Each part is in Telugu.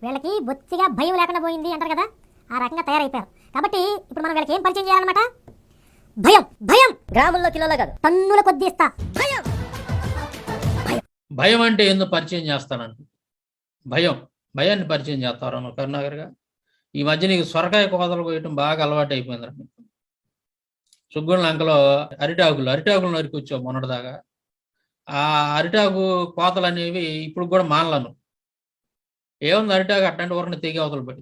వీళ్ళకి బొత్తిగా భయం లేకుండా పోయింది అంటారు కదా, ఆ రకంగా తయారైపోయారు. కాబట్టి ఇప్పుడు మనం వీళ్ళకి ఏం పరిచయం చేయాలన్నమాట? భయం. భయం గ్రాముల్లో కిలోలో కాదు, టన్నుల కొద్దీ ఇస్తా. భయం. భయం అంటే ఎందుకు పరిచయం చేస్తానండి? భయాన్ని పరిచయం చేస్తారు నువ్వు కరుణాకర్గా. ఈ మధ్య నీకు సొరకాయ కోతలు కోయటం బాగా అలవాటు అయిపోయిందిరా. సుగ్గుల లంకలో అరిటాకులు నరికొచ్చావు మొన్నటిదాకా. ఆ అరిటాకు కోతలు అనేవి ఇప్పుడు కూడా మానలను. ఏముంది అరిటాకు అట్లాంటి ఊరిని తెగి అవతలు పడి,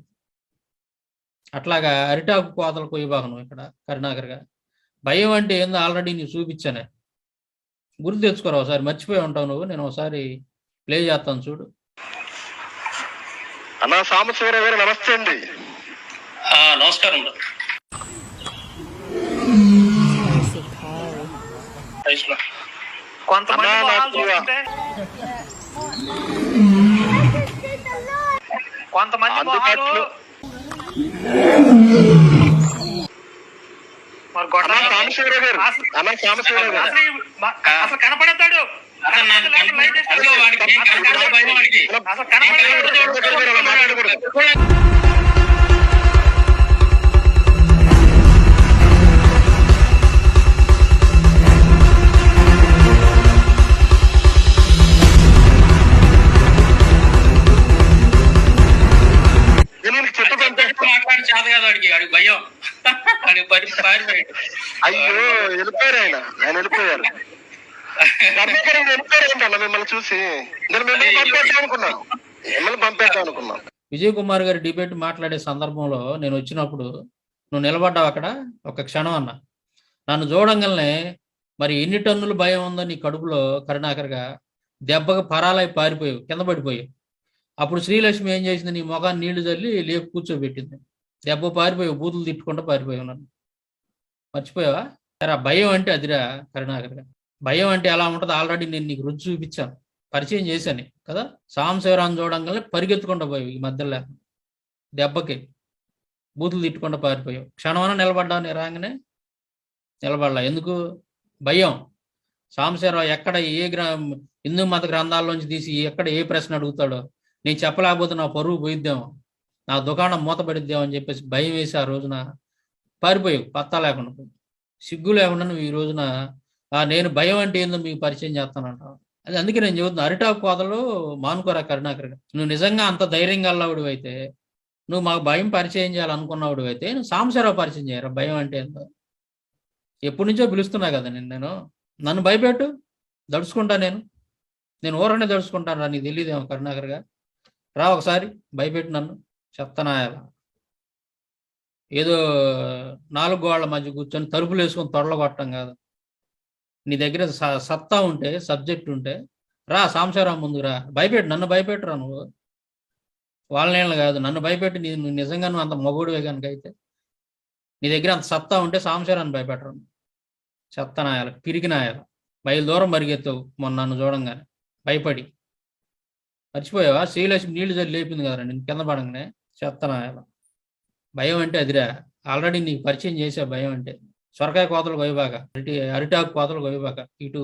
అట్లాగా అరిటాకు కోతలు కొయ్యబాక నువ్వు ఇక్కడ కరుణాకర్గా. భయం అంటే ఏందో ఆల్రెడీ నీకు చూపించానే, గుర్తు తెచ్చుకోరా ఒకసారి. మర్చిపోయి ఉంటావు నువ్వు. నేను ఒకసారి ప్లే చేస్తాను చూడు. అన్నా సాంబశివరావు గారు నమస్తే అండి. నమస్కారం. కొంతమంది సాంబశివరావు గారు అసలు కనపడతాడు. అయ్యో వెళ్ళిపోయారు ఆయన వెళ్ళిపోయారు. మిమ్మల్ని చూసి మిమ్మల్ని పంపేద్దాం అనుకున్నాను. విజయ్ కుమార్ గారి డిబేట్ మాట్లాడే సందర్భంలో నేను వచ్చినప్పుడు నువ్వు నిలబడ్డావు అక్కడ ఒక క్షణం అన్న. నన్ను చూడంగానే మరి ఎన్ని టన్నులు భయం ఉందో నీ కడుపులో కరుణాకర్గా. దెబ్బకు పరాలై పారిపోయావు, కింద పడిపోయావు. అప్పుడు శ్రీలక్ష్మి ఏం చేసింది? నీ మొఖాన్ని నీళ్లు చల్లి లేపు కూర్చోబెట్టింది. దెబ్బ పారిపోయావు, బూతులు తిట్టుకుంటూ పారిపోయావు. నన్ను మర్చిపోయావా? సరే, ఆ భయం అంటే అదిరా కరుణాకర్గా. భయం అంటే ఎలా ఉంటుందో ఆల్రెడీ నేను నీకు రుచి చూపించాను, పరిచయం చేశాను కదా. సాంబశివరావుని చూడంగానే పరిగెత్తుకుంటూ పోయావు, ఈ మధ్యలో దెబ్బకి బూతులు తిట్టుకుంటూ పారిపోయావు. క్షణమన్నా నిలబడ్డావు, నీ రాగానే నిలబడలా. ఎందుకు? భయం. సాంబశివరావు ఎక్కడ హిందూ మత గ్రంథాల్లోంచి తీసి ఎక్కడ ఏ ప్రశ్న అడుగుతాడో నేను చెప్పలేకపోతే నా పరువు పోయిద్దాము, నా దుకాణం మూతపడిద్దాం అని చెప్పేసి భయం వేసి ఆ రోజున పారిపోయావు. పత్తా లేకుండా పోయి, సిగ్గు లేకుండా నువ్వు ఈ రోజున నేను భయం అంటే ఏందో మీకు పరిచయం చేస్తానంటావు. అది అందుకే నేను చెబుతున్నా, అరిటాకు కోతలు మానుకోరా కరుణాకర్గా. నువ్వు నిజంగా అంత ధైర్యంగా అల్లవాడు అయితే, నువ్వు మాకు భయం పరిచయం చేయాలనుకున్నవాడు అయితే నువ్వు సాంబశివరావు పరిచయం చేయరా భయం అంటే ఏందో. ఎప్పటి నుంచో పిలుస్తున్నా కదా నేను. నన్ను భయపెట్టు, దడుచుకుంటా. నేను ఊరనే దడుచుకుంటాను రా. నీకు తెలియదేమో కరుణాకర్గా. రా ఒకసారి భయపెట్టు నన్ను. చెప్తానాయాల ఏదో 4 గోళ్ల మధ్య కూర్చొని తలుపులు వేసుకొని తొడలు కొట్టడం కాదు. నీ దగ్గర సత్తా ఉంటే, సబ్జెక్ట్ ఉంటే రా సాంబశివరావు ముందుకు రా. భయపెట్టు, నన్ను భయపెట్టురా. నువ్వు వాళ్ళనేళ్ళు కాదు, నన్ను భయపెట్టి నువ్వు నిజంగా నువ్వు అంత మొగుడివే కనుక అయితే, నీ దగ్గర అంత సత్తా ఉంటే సాంబశివరావుని భయపెట్టరు. చెత్తనాయాల, పిరికినాయాల, దూరం పరిగెత్తావు మొన్న నన్ను చూడంగానే భయపడి. మర్చిపోయావా? శ్రీలక్ష్మి నీళ్లు చల్లి లేపింది కదరా నేను కింద పడంగానే. చెత్తనాయాల. భయం అంటే అదిరా. ఆల్రెడీ నీకు పరిచయం చేసే భయం అంటే. సొరకాయ కోతలు కొయ్యబాక, అరిటాకు కోతలు కొయ్యబాక. ఇటు